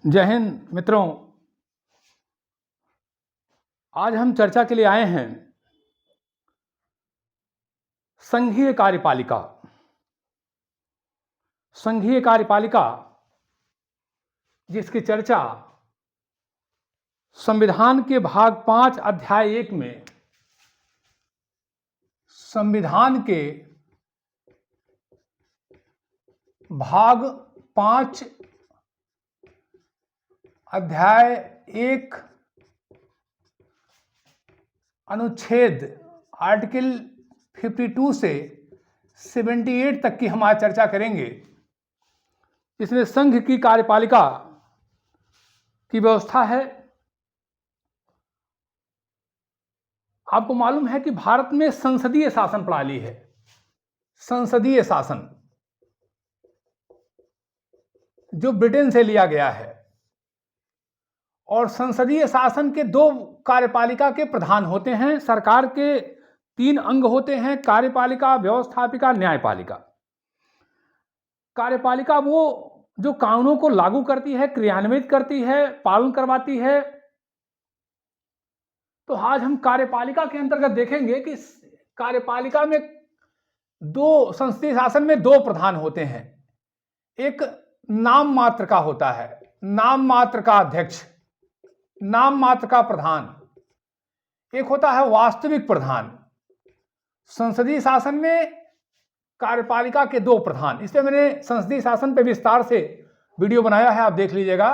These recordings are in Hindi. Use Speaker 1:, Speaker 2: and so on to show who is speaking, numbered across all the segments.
Speaker 1: जय हिंद मित्रों। आज हम चर्चा के लिए आए हैं संघीय कार्यपालिका। संघीय कार्यपालिका जिसकी चर्चा संविधान के भाग 5 अध्याय 1 में संविधान के भाग 5 अध्याय 1 अनुच्छेद आर्टिकल 52 से 78 तक की हम आज चर्चा करेंगे। इसमें संघ की कार्यपालिका की व्यवस्था है। आपको मालूम है कि भारत में संसदीय शासन प्रणाली है। संसदीय शासन जो ब्रिटेन से लिया गया है, और संसदीय शासन के 2 कार्यपालिका के प्रधान होते हैं। सरकार के 3 अंग होते हैं: कार्यपालिका, व्यवस्थापिका, न्यायपालिका। कार्यपालिका वो जो कानूनों को लागू करती है, क्रियान्वित करती है, पालन करवाती है। तो आज हम कार्यपालिका के अंतर्गत देखेंगे कि कार्यपालिका में संसदीय शासन में 2 प्रधान होते हैं। एक नाम मात्र का होता है, नाम मात्र का अध्यक्ष, नाम मात्र का प्रधान। एक होता है वास्तविक प्रधान। संसदीय शासन में कार्यपालिका के 2 प्रधान। इस पे मैंने संसदीय शासन पे विस्तार से वीडियो बनाया है, आप देख लीजिएगा।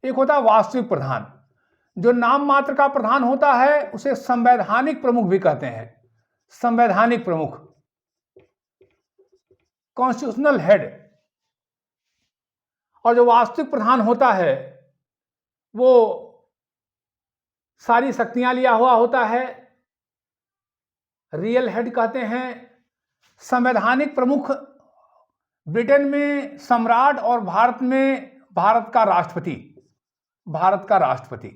Speaker 1: एक होता है वास्तविक प्रधान। जो नाम मात्र का प्रधान होता है उसे संवैधानिक प्रमुख भी कहते हैं। संवैधानिक प्रमुख, कॉन्स्टिट्यूशनल हेड। और जो वास्तविक प्रधान होता है वो सारी शक्तियां लिया हुआ होता है, रियल हेड कहते हैं। संवैधानिक प्रमुख ब्रिटेन में सम्राट और भारत में भारत का राष्ट्रपति। भारत का राष्ट्रपति।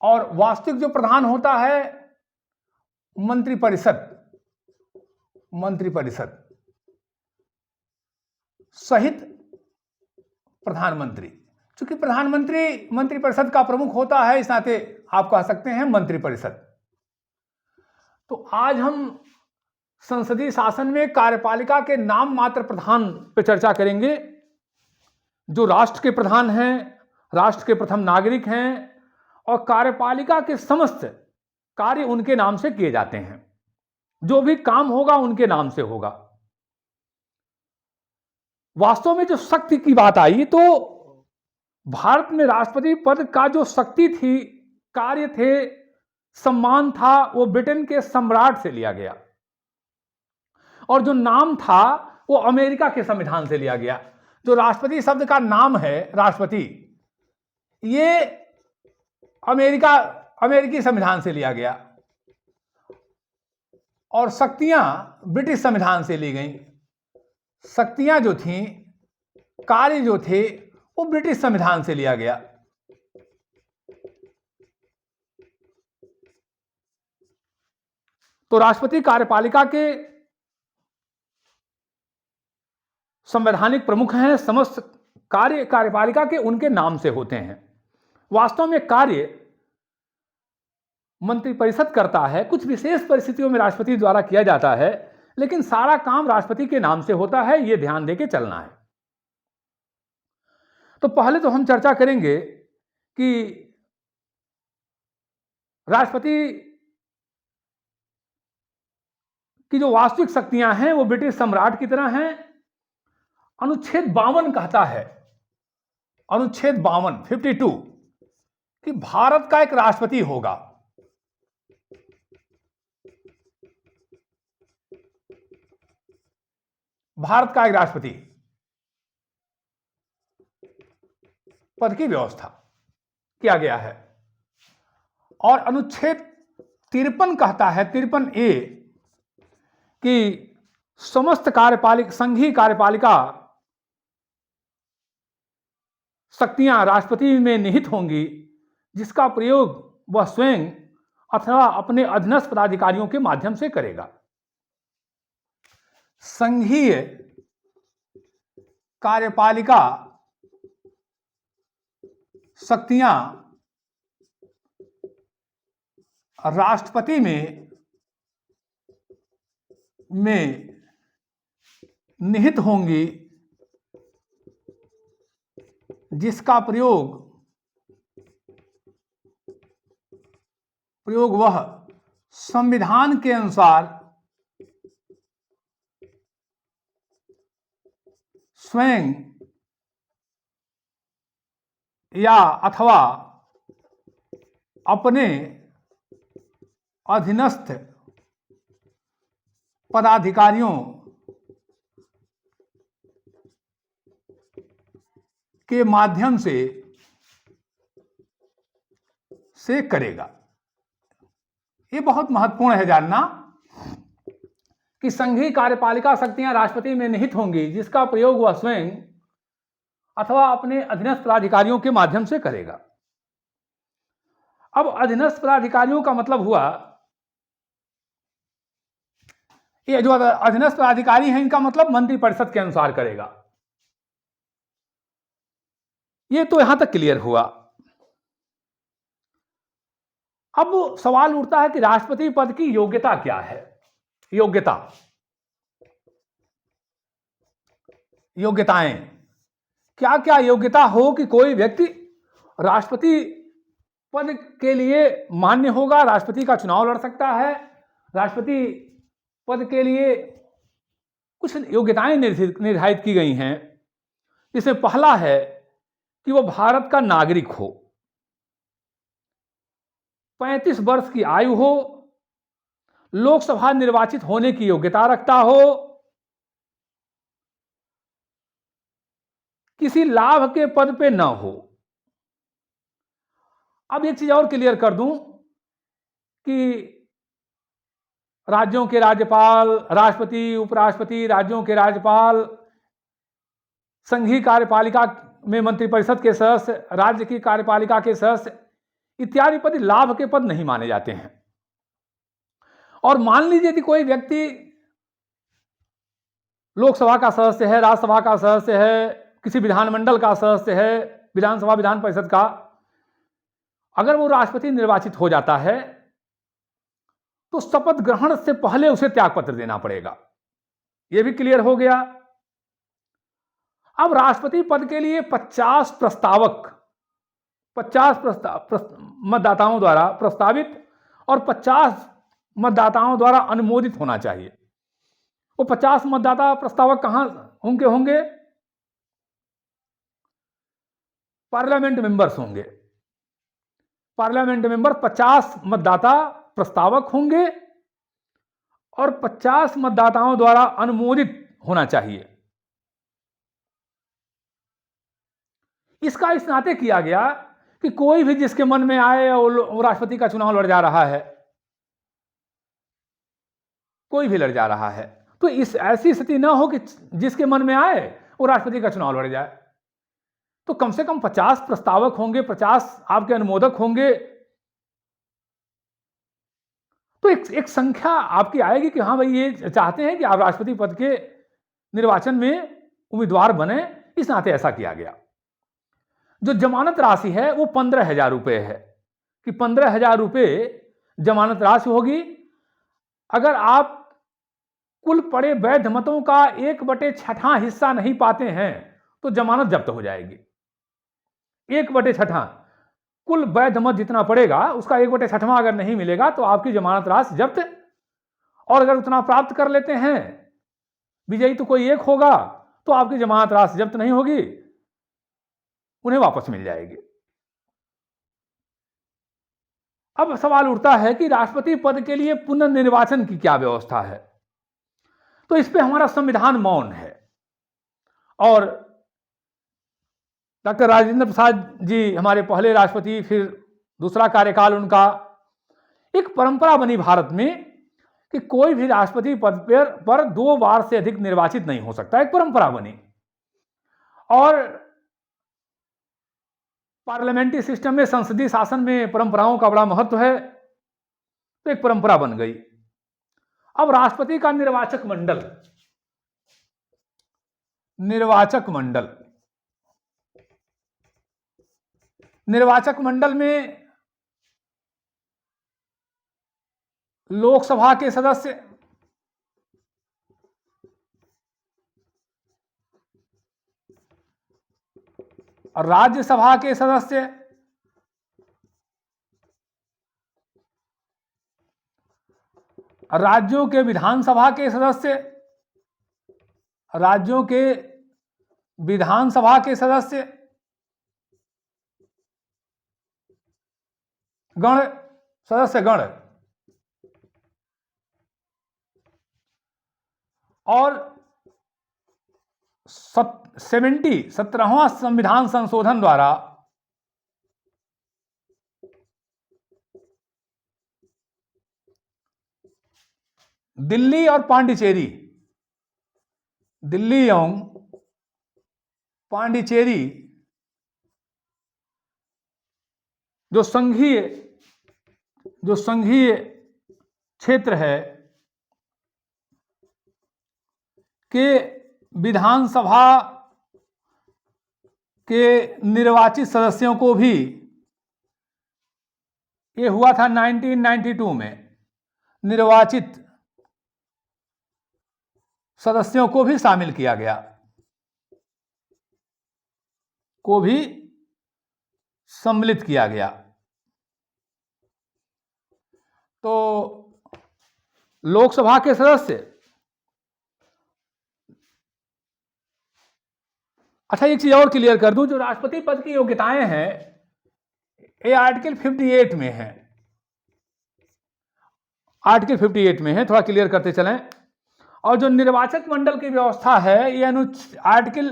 Speaker 1: और वास्तविक जो प्रधान होता है मंत्रिपरिषद। मंत्रिपरिषद सहित प्रधानमंत्री। चूंकि प्रधानमंत्री मंत्रिपरिषद का प्रमुख होता है, इस नाते आप कह सकते हैं मंत्रिपरिषद। तो आज हम संसदीय शासन में कार्यपालिका के नाम मात्र प्रधान पर चर्चा करेंगे, जो राष्ट्र के प्रधान हैं, राष्ट्र के प्रथम नागरिक हैं, और कार्यपालिका के समस्त कार्य उनके नाम से किए जाते हैं। जो भी काम होगा उनके नाम से होगा। वास्तव में जो शक्ति की बात आई तो भारत में राष्ट्रपति पद का जो शक्ति थी, कार्य थे, सम्मान था, वो ब्रिटेन के सम्राट से लिया गया। और जो नाम था वो अमेरिका के संविधान से लिया गया। जो राष्ट्रपति शब्द का नाम है राष्ट्रपति, ये अमेरिकी संविधान से लिया गया। और शक्तियां ब्रिटिश संविधान से ली गई। शक्तियां जो थीं, कार्य जो थे, वो ब्रिटिश संविधान से लिया गया। तो राष्ट्रपति कार्यपालिका के संवैधानिक प्रमुख हैं। समस्त कार्य कार्यपालिका के उनके नाम से होते हैं। वास्तव में कार्य मंत्रिपरिषद करता है, कुछ विशेष परिस्थितियों में राष्ट्रपति द्वारा किया जाता है, लेकिन सारा काम राष्ट्रपति के नाम से होता है। यह ध्यान देके चलना है। तो पहले तो हम चर्चा करेंगे कि राष्ट्रपति की जो वास्तविक शक्तियां हैं वो ब्रिटिश सम्राट की तरह हैं। अनुच्छेद 52 कहता है, अनुच्छेद 52 कि भारत का एक राष्ट्रपति होगा। भारत का एक राष्ट्रपति पद की व्यवस्था किया गया है। और अनुच्छेद 53 कहता है, 53A, कि समस्त संघीय कार्यपालिका शक्तियां राष्ट्रपति में निहित होंगी, जिसका प्रयोग वह स्वयं अथवा अपने अधीनस्थ पदाधिकारियों के माध्यम से करेगा। संघीय कार्यपालिका शक्तियां राष्ट्रपति में निहित होंगी, जिसका प्रयोग वह संविधान के अनुसार स्वयं या अथवा अपने अधीनस्थ पदाधिकारियों के माध्यम से करेगा। ये बहुत महत्वपूर्ण है जानना कि संघीय कार्यपालिका शक्तियां राष्ट्रपति में निहित होंगी, जिसका प्रयोग वह स्वयं अथवा अपने अधीनस्थ पदाधिकारियों के माध्यम से करेगा। अब अधीनस्थ पदाधिकारियों का मतलब हुआ, ये जो अधीनस्थ पदाधिकारी हैं इनका मतलब मंत्रिपरिषद के अनुसार करेगा। ये तो यहां तक क्लियर हुआ। अब सवाल उठता है कि राष्ट्रपति पद की योग्यता क्या है। योग्यताएं क्या क्या योग्यता हो कि कोई व्यक्ति राष्ट्रपति पद के लिए मान्य होगा, राष्ट्रपति का चुनाव लड़ सकता है। राष्ट्रपति पद के लिए कुछ योग्यताएं निर्धारित की गई हैं। इसमें पहला है कि वह भारत का नागरिक हो, 35 वर्ष की आयु हो, लोकसभा निर्वाचित होने की योग्यता रखता हो, किसी लाभ के पद पे न हो। अब एक चीज और क्लियर कर दूं कि राज्यों के राज्यपाल, राष्ट्रपति, उपराष्ट्रपति, राज्यों के राज्यपाल, संघीय कार्यपालिका में मंत्रिपरिषद के सदस्य, राज्य की कार्यपालिका के सदस्य इत्यादि पद लाभ के पद नहीं माने जाते हैं। और मान लीजिए यदि कोई व्यक्ति लोकसभा का सदस्य है, राज्यसभा का सदस्य है, किसी विधानमंडल का सदस्य है, विधानसभा विधान परिषद का, अगर वो राष्ट्रपति निर्वाचित हो जाता है तो शपथ ग्रहण से पहले उसे त्यागपत्र देना पड़ेगा। यह भी क्लियर हो गया। अब राष्ट्रपति पद के लिए 50 मतदाताओं द्वारा प्रस्तावित और 50 मतदाताओं द्वारा अनुमोदित होना चाहिए। वो 50 मतदाता प्रस्तावक कहां होंगे? पार्लियामेंट मेंबर्स होंगे। पार्लियामेंट मेंबर 50 मतदाता प्रस्तावक होंगे और 50 मतदाताओं द्वारा अनुमोदित होना चाहिए। इसका इस नाते किया गया कि कोई भी जिसके मन में आए वो राष्ट्रपति का चुनाव लड़ जा रहा है, कोई भी लड़ जा रहा है, तो इस ऐसी स्थिति ना हो कि जिसके मन में आए वो राष्ट्रपति का चुनाव लड़ जाए। तो कम से कम 50 प्रस्तावक होंगे, 50 आपके अनुमोदक होंगे, तो एक संख्या आपकी आएगी कि हाँ भाई ये चाहते हैं कि आप राष्ट्रपति पद के निर्वाचन में उम्मीदवार बने। इस नाते ऐसा किया गया। जो जमानत राशि है वो 15,000 रुपये है कि 15,000 रुपये जमानत राशि होगी। अगर आप कुल पड़े वैध मतों का 1/6 हिस्सा नहीं पाते हैं तो जमानत जब्त हो जाएगी। 1/6 कुल वैध मत जितना पड़ेगा उसका 1/6 अगर नहीं मिलेगा तो आपकी जमानत राशि जब्त। और अगर उतना प्राप्त कर लेते हैं, विजयी तो कोई एक होगा, तो आपकी जमानत राशि जब्त नहीं होगी, उन्हें वापस मिल जाएगी। अब सवाल उठता है कि राष्ट्रपति पद के लिए पुनर्निर्वाचन की क्या व्यवस्था है। तो इस पे हमारा संविधान मौन है। और डॉक्टर राजेंद्र प्रसाद जी हमारे पहले राष्ट्रपति, फिर दूसरा कार्यकाल उनका, एक परंपरा बनी भारत में कि कोई भी राष्ट्रपति पद पर 2 बार से अधिक निर्वाचित नहीं हो सकता। एक परंपरा बनी। और पार्लियामेंट्री सिस्टम में, संसदीय शासन में परंपराओं का बड़ा महत्व है, तो एक परंपरा बन गई। अब राष्ट्रपति का निर्वाचक मंडल निर्वाचक मंडल। निर्वाचक मंडल में लोकसभा के सदस्य, राज्यसभा के सदस्य, राज्यों के विधानसभा के सदस्य, राज्यों के विधानसभा के सदस्य, गण, सदस्य गण, और 17वां संविधान संशोधन द्वारा दिल्ली और पांडिचेरी, दिल्ली एवं पांडिचेरी जो संघीय क्षेत्र है के विधानसभा के निर्वाचित सदस्यों को भी, ये हुआ था 1992 में, निर्वाचित सदस्यों को भी शामिल किया गया, को भी सम्मिलित किया गया। तो लोकसभा के सदस्य, अच्छा एक चीज और क्लियर कर दूं, जो राष्ट्रपति पद की योग्यताएं हैं ये आर्टिकल 58 में है, आर्टिकल 58 में है, थोड़ा क्लियर करते चलें। और जो निर्वाचक मंडल की व्यवस्था है ये आर्टिकल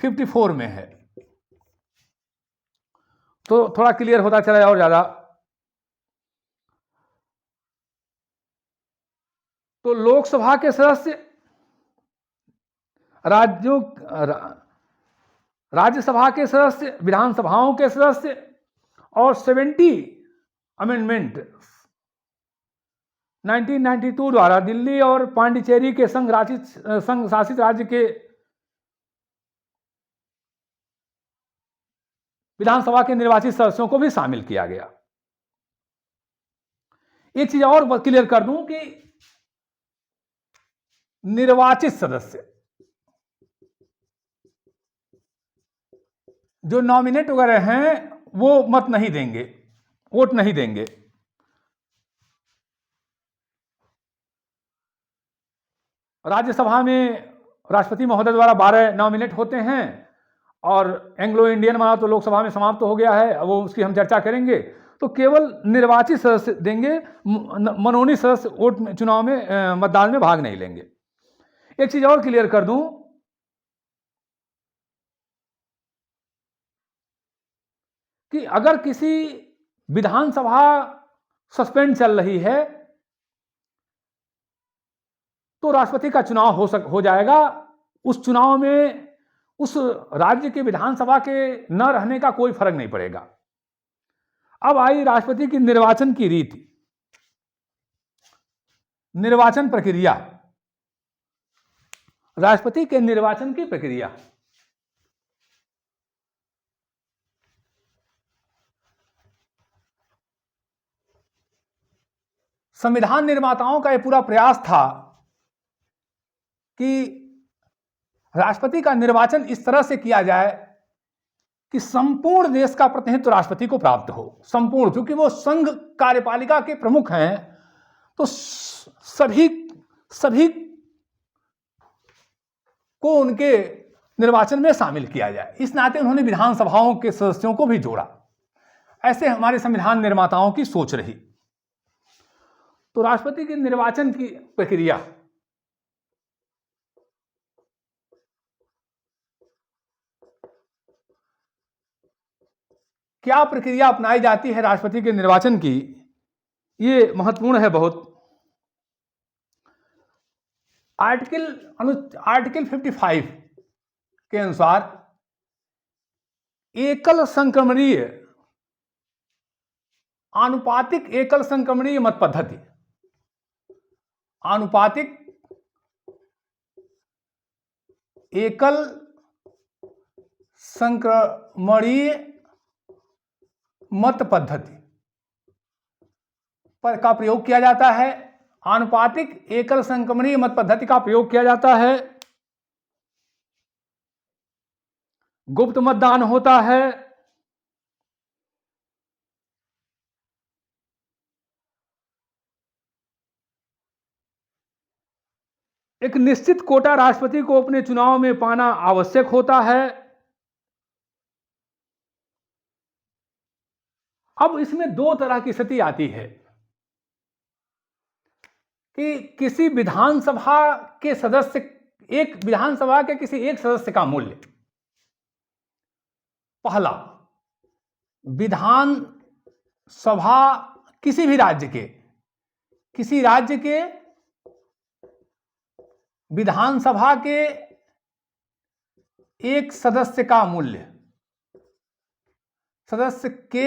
Speaker 1: 54 में है, तो थोड़ा क्लियर होता चला और ज्यादा। तो लोकसभा के सदस्य, राज्यसभा के सदस्य, विधानसभाओं के सदस्य और 70 अमेंडमेंट 1992 द्वारा दिल्ली और पांडिचेरी के संघ शासित राज्य के विधानसभा के निर्वाचित सदस्यों को भी शामिल किया गया। एक चीज और क्लियर कर दूं कि निर्वाचित सदस्य जो नॉमिनेट वगैरह हैं वो मत नहीं देंगे, वोट नहीं देंगे। राज्यसभा में राष्ट्रपति महोदय द्वारा 12 नॉमिनेट होते हैं, और एंग्लो इंडियन माना तो लोकसभा में समाप्त तो हो गया है, वो उसकी हम चर्चा करेंगे। तो केवल निर्वाचित सदस्य देंगे, मनोनीत सदस्य वोट में, चुनाव में, मतदान में भाग नहीं लेंगे। एक चीज और क्लियर कर दूं कि अगर किसी विधानसभा सस्पेंड चल रही है तो राष्ट्रपति का चुनाव हो जाएगा। उस चुनाव में उस राज्य के विधानसभा के न रहने का कोई फर्क नहीं पड़ेगा। अब आई राष्ट्रपति की निर्वाचन की रीति, निर्वाचन प्रक्रिया, राष्ट्रपति के निर्वाचन की प्रक्रिया। संविधान निर्माताओं का यह पूरा प्रयास था कि राष्ट्रपति का निर्वाचन इस तरह से किया जाए कि संपूर्ण देश का प्रतिनिधित्व राष्ट्रपति को प्राप्त हो, संपूर्ण, क्योंकि वो संघ कार्यपालिका के प्रमुख हैं, तो सभी को उनके निर्वाचन में शामिल किया जाए। इस नाते उन्होंने विधानसभाओं के सदस्यों को भी जोड़ा। ऐसे हमारे संविधान निर्माताओं की सोच रही। तो राष्ट्रपति के निर्वाचन की प्रक्रिया, क्या प्रक्रिया अपनाई जाती है राष्ट्रपति के निर्वाचन की, ये महत्वपूर्ण है बहुत। आर्टिकल 55 के अनुसार आनुपातिक एकल संक्रमणीय मत पद्धति, आनुपातिक एकल संक्रमणीय मत पद्धति पर का प्रयोग किया जाता है। आनुपातिक एकल संक्रमणीय मत पद्धति का प्रयोग किया जाता है। गुप्त मतदान होता है। एक निश्चित कोटा राष्ट्रपति को अपने चुनाव में पाना आवश्यक होता है। अब इसमें दो तरह की स्थिति आती है कि किसी विधानसभा के सदस्य, एक विधानसभा के किसी एक सदस्य का मूल्य, पहला, विधानसभा किसी भी राज्य के, किसी राज्य के विधानसभा के एक सदस्य का मूल्य, सदस्य के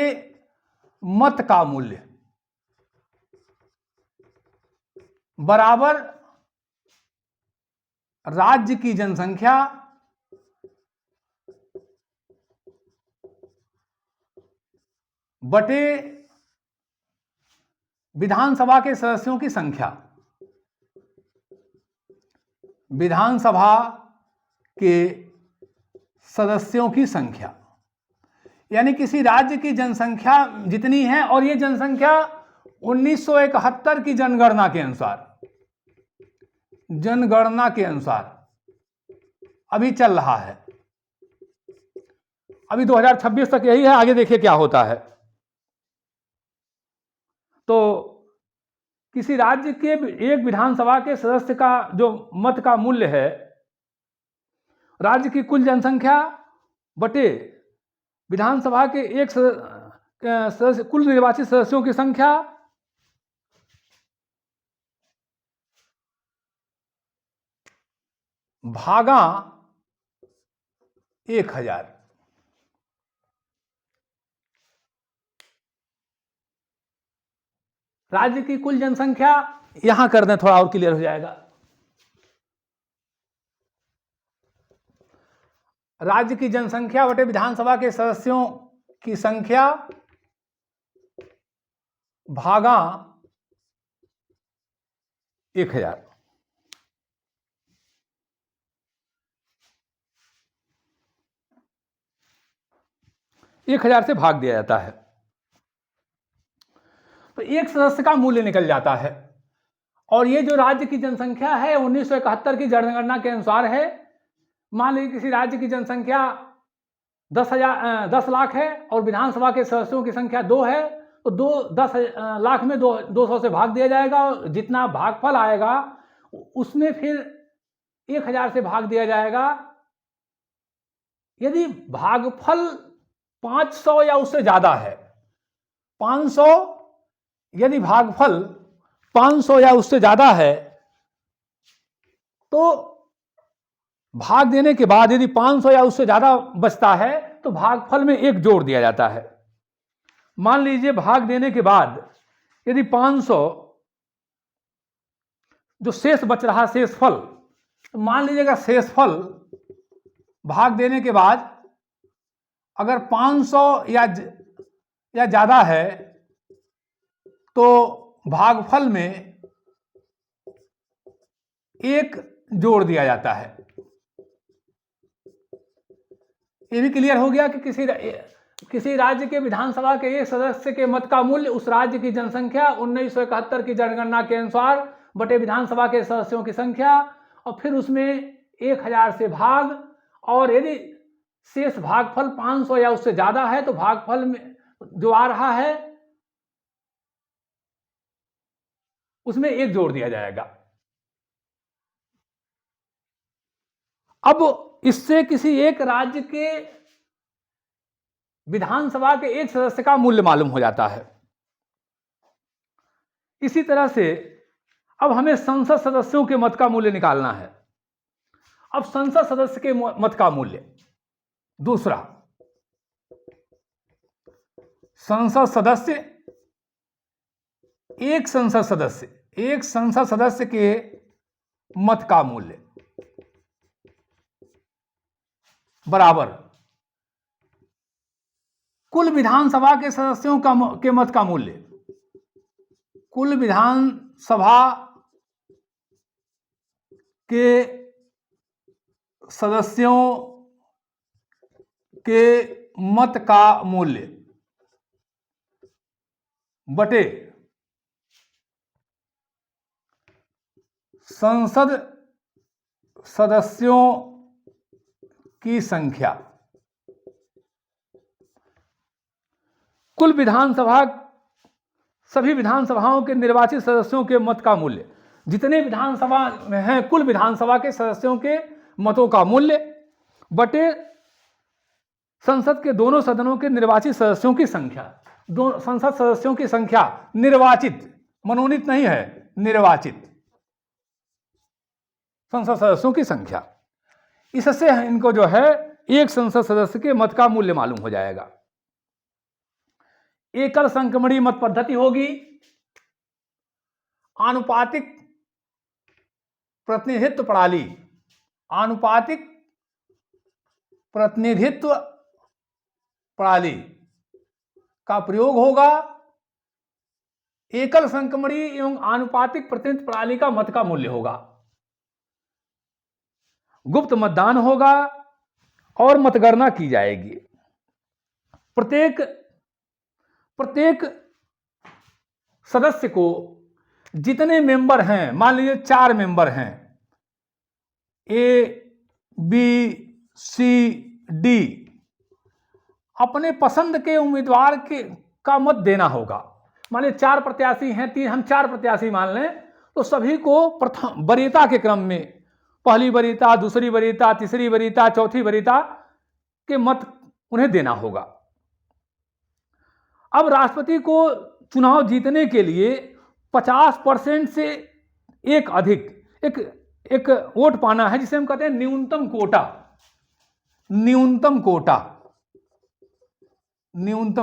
Speaker 1: मत का मूल्य बराबर राज्य की जनसंख्या बटे विधानसभा के सदस्यों की संख्या। विधानसभा के सदस्यों की संख्या यानी किसी राज्य की जनसंख्या जितनी है, और ये जनसंख्या 1971 की जनगणना के अनुसार अभी चल रहा है। अभी 2026 तक यही है, आगे देखिए क्या होता है। तो किसी राज्य के एक विधानसभा के सदस्य का जो मत का मूल्य है, राज्य की कुल जनसंख्या बटे विधानसभा के एक सदस्य, कुल निर्वाचित सदस्यों की संख्या भागा 1000। राज्य की कुल जनसंख्या यहां कर दें, थोड़ा और क्लियर हो जाएगा। राज्य की जनसंख्या बटे विधानसभा के सदस्यों की संख्या भागा 1000। एक 1000 से भाग दिया जाता है तो एक सदस्य का मूल्य निकल जाता है। और ये जो राज्य की जनसंख्या है 1971 की जनगणना के अनुसार है। मान लीजिए किसी राज्य की जनसंख्या 10 लाख है और विधानसभा के सदस्यों की संख्या 2 है, तो 10 लाख में 200 से भाग दिया जाएगा और जितना भागफल आएगा उसमें फिर 1000 से भाग दिया जाएगा। यदि भागफल 500 या उससे ज्यादा है, 500, यदि भागफल 500 या उससे ज्यादा है तो भाग देने के बाद यदि 500 या उससे ज्यादा बचता है तो भागफल में 1 जोड़ दिया जाता है। मान लीजिए भाग देने के बाद यदि 500 जो शेष बच रहा शेषफल, तो मान लीजिएगा शेषफल भाग देने के बाद अगर 500 या ज्यादा है तो भागफल में 1 जोड़ दिया जाता है। ये भी क्लियर हो गया कि किसी राज्य के विधानसभा के एक सदस्य के मत का मूल्य उस राज्य की जनसंख्या 1971 की जनगणना के अनुसार बटे विधानसभा के सदस्यों की संख्या और फिर उसमें 1000 से भाग, और यदि शेष भागफल 500 या उससे ज्यादा है तो भागफल में जो आ रहा है उसमें 1 जोड़ दिया जाएगा। अब इससे किसी एक राज्य के विधानसभा के एक सदस्य का मूल्य मालूम हो जाता है। इसी तरह से अब हमें संसद सदस्यों के मत का मूल्य निकालना है। अब संसद सदस्य के मत का मूल्य, दूसरा, संसद सदस्य, एक संसद सदस्य के मत का मूल्य बराबर कुल विधानसभा के सदस्यों के मत का मूल्य, कुल विधानसभा के सदस्यों के मत का मूल्य बटे संसद सदस्यों की संख्या। कुल विधानसभा, सभी विधानसभाओं के निर्वाचित सदस्यों के मत का मूल्य, जितने विधानसभा में हैं कुल विधानसभा के सदस्यों के मतों का मूल्य बटे संसद के दोनों सदनों के निर्वाचित सदस्यों की संख्या। दो संसद सदस्यों की संख्या निर्वाचित, मनोनीत नहीं है, निर्वाचित संसद सदस्यों की संख्या। इससे इनको जो है एक संसद सदस्य के मत का मूल्य मालूम हो जाएगा। एकल संक्रमणीय मत पद्धति होगी, आनुपातिक प्रतिनिधित्व प्रणाली, आनुपातिक प्रतिनिधित्व प्रणाली का प्रयोग होगा। एकल संक्रमणीय एवं आनुपातिक प्रतिनिधित्व प्रणाली का मत का मूल्य होगा। गुप्त मतदान होगा और मतगणना की जाएगी। प्रत्येक सदस्य को जितने मेंबर हैं, मान लीजिए 4 मेंबर हैं, ए बी सी डी, अपने पसंद के उम्मीदवार का मत देना होगा। मान लीजिए 4 प्रत्याशी हैं, हम 4 प्रत्याशी मान लें, तो सभी को प्रथम वरीयता के क्रम में, पहली वरीयता, दूसरी वरीयता, तीसरी वरीयता, चौथी वरीयता के मत उन्हें देना होगा। अब राष्ट्रपति को चुनाव जीतने के लिए 50% से एक अधिक एक वोट पाना है, जिसे हम कहते हैं न्यूनतम कोटा। न्यूनतम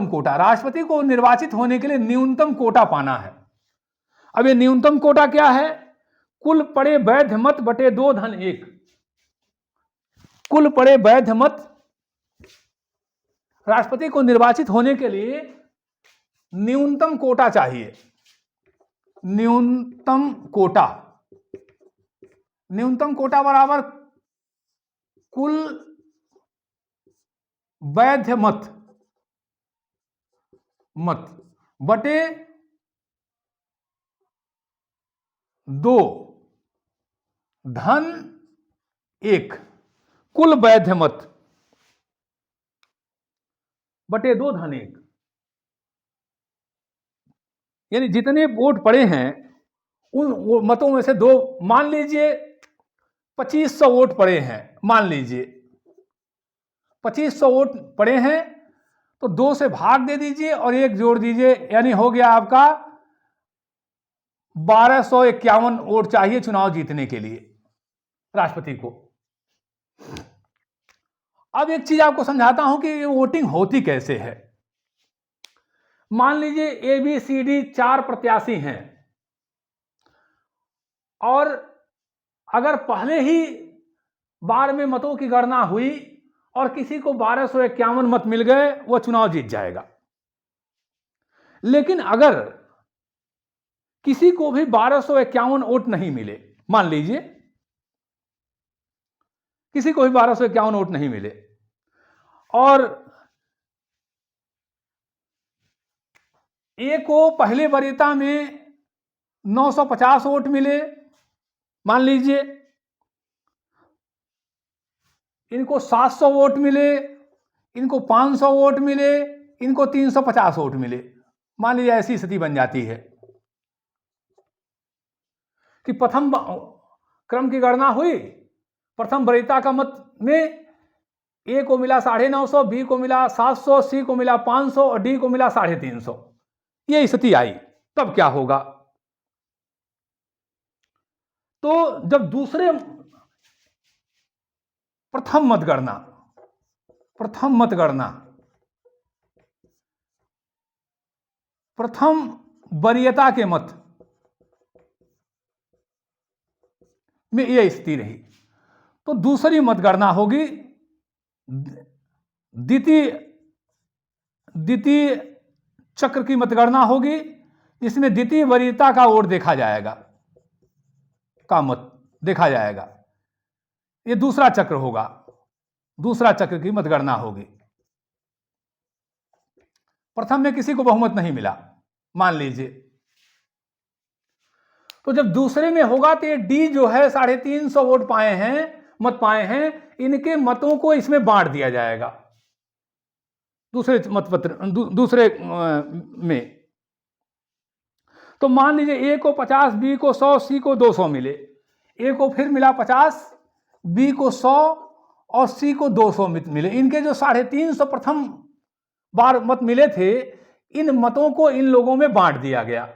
Speaker 1: कोटा राष्ट्रपति को निर्वाचित होने के लिए न्यूनतम कोटा पाना है। अब ये न्यूनतम कोटा क्या है? कुल पड़े वैध मत बटे 2/1। कुल पड़े वैध मत राष्ट्रपति को निर्वाचित होने के लिए न्यूनतम कोटा चाहिए। न्यूनतम कोटा बराबर कुल वैध मत बटे 2/1। कुल वैध मत बटे 2/1, यानी जितने वोट पड़े हैं उन मतों में से 2, मान लीजिए 2500 वोट पड़े हैं, मान लीजिए 2500 वोट पड़े हैं, तो 2 से भाग दे दीजिए और 1 जोड़ दीजिए, यानी हो गया आपका 1251 वोट चाहिए चुनाव जीतने के लिए राष्ट्रपति को। अब एक चीज आपको समझाता हूं कि ये वोटिंग होती कैसे है। मान लीजिए ए बी सी डी 4 प्रत्याशी हैं और अगर पहले ही बार में मतों की गणना हुई और किसी को 1251 मत मिल गए, वह चुनाव जीत जाएगा। लेकिन अगर किसी को भी 1251 वोट नहीं मिले, मान लीजिए किसी को भी 1251 वोट नहीं मिले और ए को पहले वरीयता में 950 वोट मिले, मान लीजिए इनको 700 वोट मिले, इनको 500 वोट मिले, इनको 350 वोट मिले, मान लीजिए ऐसी स्थिति बन जाती है कि प्रथम क्रम की गणना हुई, प्रथम वरीयता का मत में ए को मिला 950, बी को मिला 700, सी को मिला 500 और डी को मिला 350। ये स्थिति आई, तब क्या होगा? तो जब दूसरे प्रथम वरीयता के मत में यह स्थिति रही, तो दूसरी मतगणना होगी द्वितीय द्वितीय चक्र की मतगणना होगी, इसमें द्वितीय वरीयता का वोट देखा जाएगा, का मत देखा जाएगा। ये दूसरा चक्र होगा, दूसरा चक्र की मतगणना होगी। प्रथम में किसी को बहुमत नहीं मिला, मान लीजिए, तो जब दूसरे में होगा तो ये डी जो है 350 वोट पाए हैं, मत पाए हैं, इनके मतों को इसमें बांट दिया जाएगा दूसरे मतपत्र दूसरे में। तो मान लीजिए ए को 50, बी को 100, सी को 200 मिले। ए को फिर मिला 50, बी को 100 और सी को 200 मिले। इनके जो 350 प्रथम बार मत मिले थे, इन मतों को इन लोगों में बांट दिया गया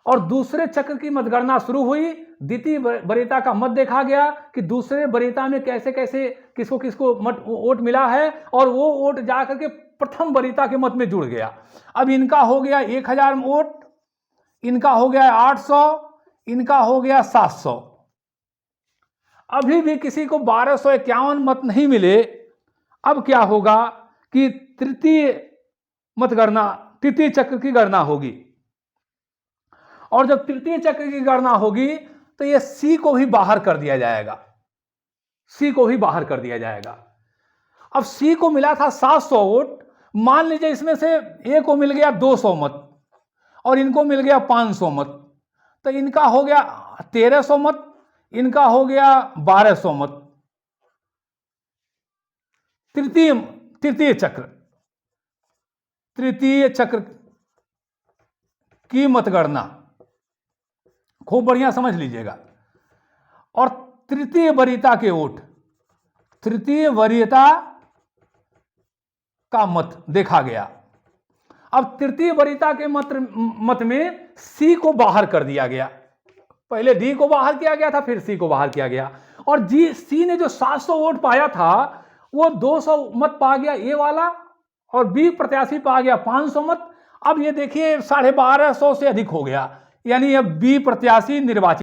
Speaker 1: और दूसरे चक्र की मतगणना शुरू हुई। द्वितीय वरीयता का मत देखा गया कि दूसरे वरीयता में कैसे कैसे किसको किसको मत वोट मिला है और वो वोट जाकर के प्रथम वरीयता के मत में जुड़ गया। अब इनका हो गया 1000 वोट, इनका हो गया 800, इनका हो गया 700। अभी भी किसी को 1251 मत नहीं मिले। अब क्या होगा कि तृतीय चक्र की गणना होगी और जब तृतीय चक्र की गणना होगी तो ये सी को भी बाहर कर दिया जाएगा, सी को भी बाहर कर दिया जाएगा। अब सी को मिला था 700 वोट, मान लीजिए इसमें से ए को मिल गया 200 मत और इनको मिल गया 500 मत, तो इनका हो गया 1300 मत, इनका हो गया 1200 मत। तृतीय चक्र की मतगणना खूब बढ़िया समझ लीजिएगा। और तृतीय वरीयता के वोट, तृतीय वरीयता का मत देखा गया। अब तृतीय वरीयता के मत में सी को बाहर कर दिया गया। पहले डी को बाहर किया गया था, फिर सी को बाहर किया गया और सी ने जो 700 वोट पाया था वो 200 मत पा गया ए वाला और बी प्रत्याशी पा गया 500 मत। अब ये देखिए 1250 से अधिक हो गया, यानी अब बी प्रत्याशी निर्वाचित